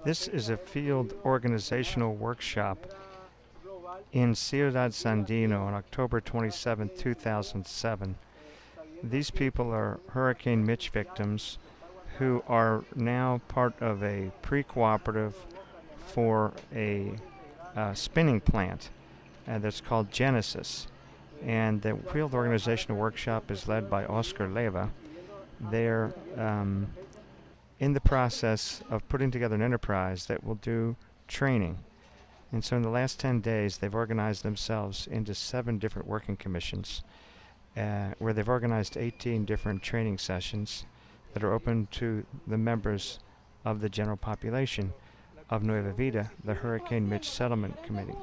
This is a field organizational workshop in Ciudad Sandino on October 27, 2007. These people are Hurricane Mitch victims who are now part of a pre-cooperative for a spinning plant that's called Genesis. And the field organizational workshop is led by Oscar Leiva. They're in the process of putting together an enterprise that will do training. And so in the last 10 days, they've organized themselves into 7 different working commissions, where they've organized 18 different training sessions that are open to the members of the general population of Nueva Vida, the Hurricane Mitch Settlement Committee.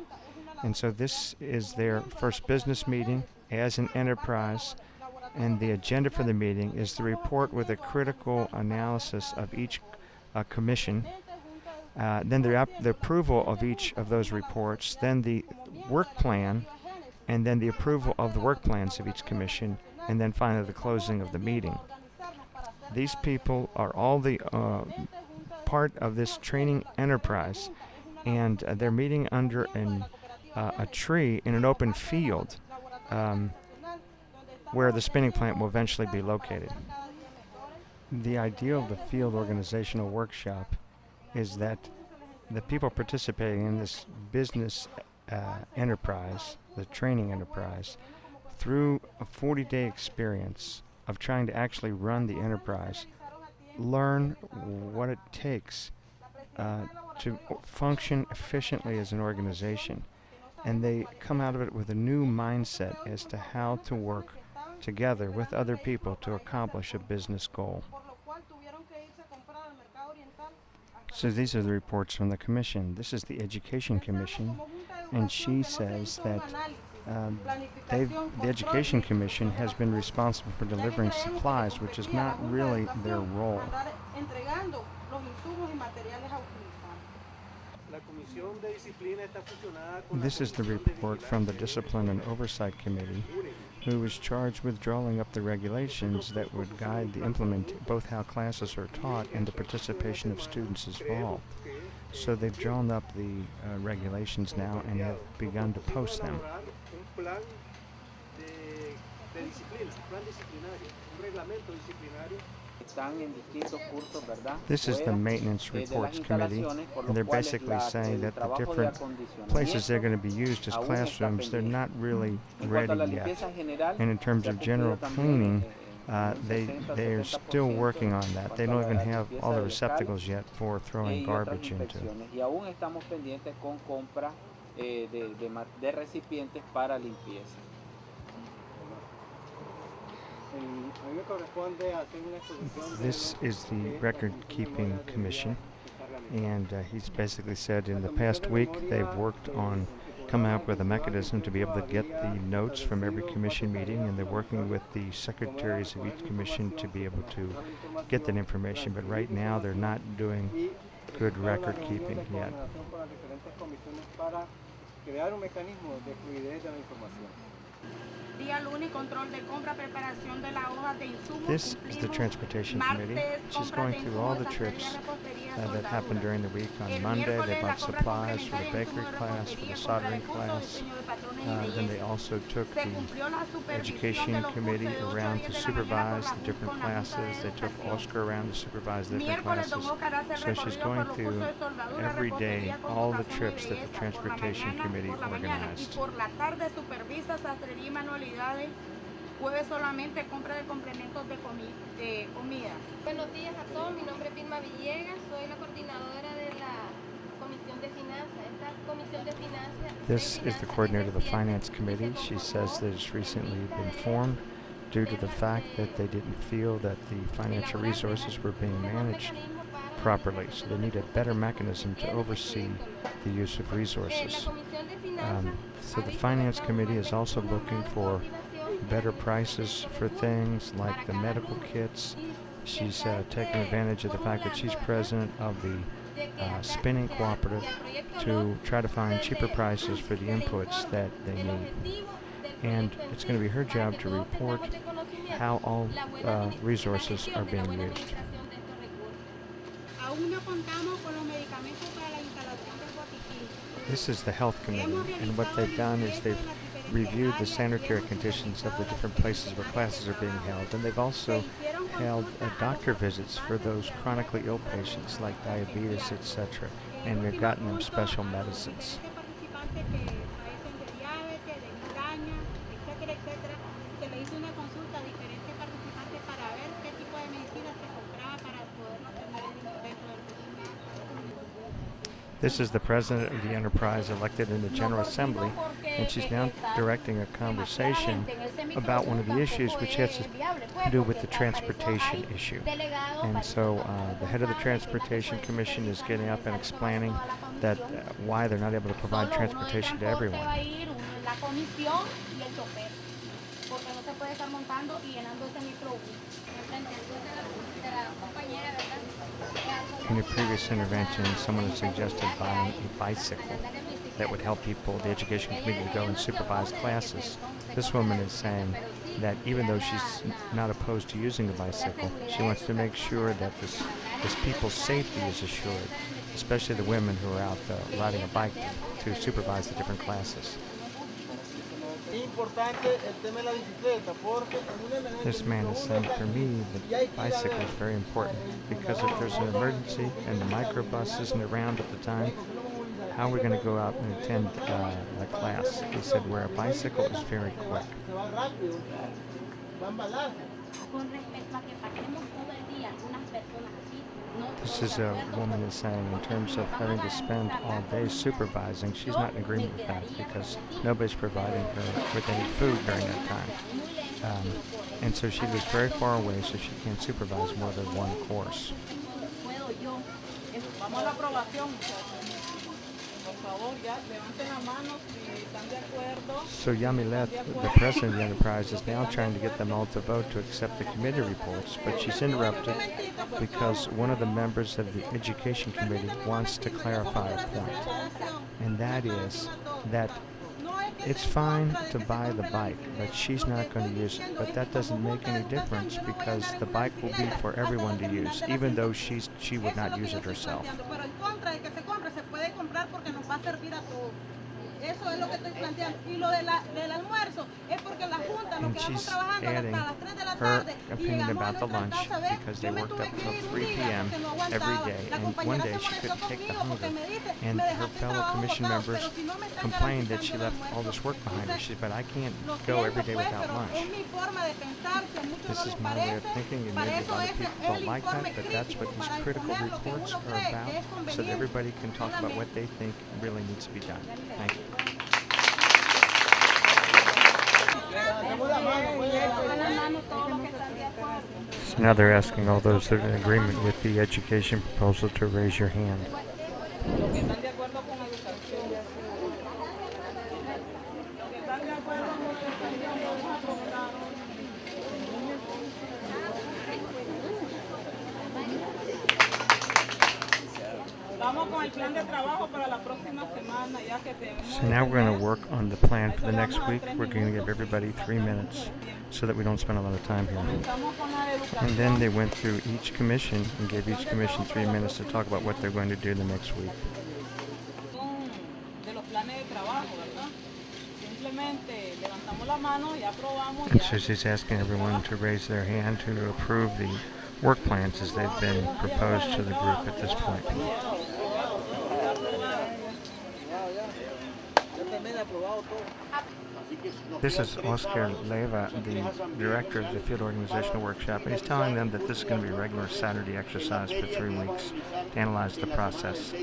And so this is their first business meeting as an enterprise, and the agenda for the meeting is the report with a critical analysis of each commission, then the approval of each of those reports, then the work plan, and then the approval of the work plans of each commission, and then finally the closing of the meeting. These people are all the part of this training enterprise, and they're meeting under a tree in an open field where the spinning plant will eventually be located. The idea of the field organizational workshop is that the people participating in this business enterprise, the training enterprise, through a 40-day experience of trying to actually run the enterprise, learn what it takes to function efficiently as an organization. And they come out of it with a new mindset as to how to work together with other people to accomplish a business goal. So these are the reports from the Commission. This is the Education Commission, and she says that the Education Commission has been responsible for delivering supplies, which is not really their role. This is the report from the Discipline and Oversight Committee, who was charged with drawing up the regulations that would guide the both how classes are taught and the participation of students involved. So they've drawn up the regulations now and have begun to post them. This is the Maintenance Reports Committee, and they're basically saying that the different places they're going to be used as classrooms, they're not really ready yet. And in terms of general cleaning, they are still working on that. They don't even have all the receptacles yet for throwing garbage into. This is the Record-Keeping Commission, and he's basically said in the past week they've worked on coming up with a mechanism to be able to get the notes from every commission meeting, and they're working with the secretaries of each commission to be able to get that information, but right now they're not doing good record keeping yet. This is the Transportation Committee. She's going through all the trips that happened during the week. On Monday, they bought supplies for the bakery class, for the soldering class. Then they also took the Education Committee around to supervise the different classes. They took Oscar around to supervise the different classes. So she's going through every day all the trips that the Transportation Committee organized. Jueves solamente compra de complementos de comida. Buenos días a todos, mi nombre es Vilma Villegas, soy la coordinadora de la Comisión de Finanzas. Esta Comisión de Finanzas. This is the coordinator of the Finance Committee. She says that it's recently been formed due to the fact that they didn't feel that the financial resources were being managed properly, so they need a better mechanism to oversee the use of resources. So the Finance Committee is also looking for better prices for things like the medical kits. She's taken advantage of the fact that she's president of the spinning cooperative to try to find cheaper prices for the inputs that they need. And it's going to be her job to report how all resources are being used. This is the health committee, and what they've done is they've reviewed the sanitary conditions of the different places where classes are being held, and they've also held doctor visits for those chronically ill patients like diabetes, etc., and they've gotten them special medicines. This is the president of the enterprise elected in the General Assembly, and she's now directing a conversation about one of the issues which has to do with the transportation issue. And so the head of the Transportation Commission is getting up and explaining that why they're not able to provide transportation to everyone. In a previous intervention, someone had suggested buying a bicycle that would help people, the education committee, to go and supervise classes. This woman is saying that even though she's not opposed to using a bicycle, she wants to make sure that this people's safety is assured, especially the women who are out riding a bike to supervise the different classes. This man is saying, for me, the bicycle is very important because if there's an emergency and the microbus isn't around at the time, how are we going to go out and attend the class? He said, where a bicycle is very quick. This is a woman is saying in terms of having to spend all day supervising, she's not in agreement with that because nobody's providing her with any food during that time. And so she lives very far away, so she can't supervise more than one course. So Yamilet, the president of the enterprise, is now trying to get them all to vote to accept the committee reports, but she's interrupted because one of the members of the education committee wants to clarify a point, and that is that it's fine to buy the bike, but she's not going to use it. But that doesn't make any difference because the bike will be for everyone to use, even though she would not use it herself. And she's adding her opinion about the lunch because they worked up till 3 p.m. every day, and one day she couldn't take the hunger, and her fellow commission members complained that she left all this work behind her. She said, but I can't go every day without lunch. This is my way of thinking, and maybe a lot of people don't like that, but that's what these critical reports are about, so that everybody can talk about what they think really needs to be done. Thank you. So now they're asking all those that are in agreement with the education proposal to raise your hand. So now we're going to work on the plan for the next week. We're going to give everybody 3 minutes so that we don't spend a lot of time here. And then they went through each commission and gave each commission 3 minutes to talk about what they're going to do the next week. And so she's asking everyone to raise their hand to approve the work plans as they've been proposed to the group at this point. This is Oscar Leiva, the director of the Field Organizational Workshop, and he's telling them that this is going to be a regular Saturday exercise for 3 weeks to analyze the process.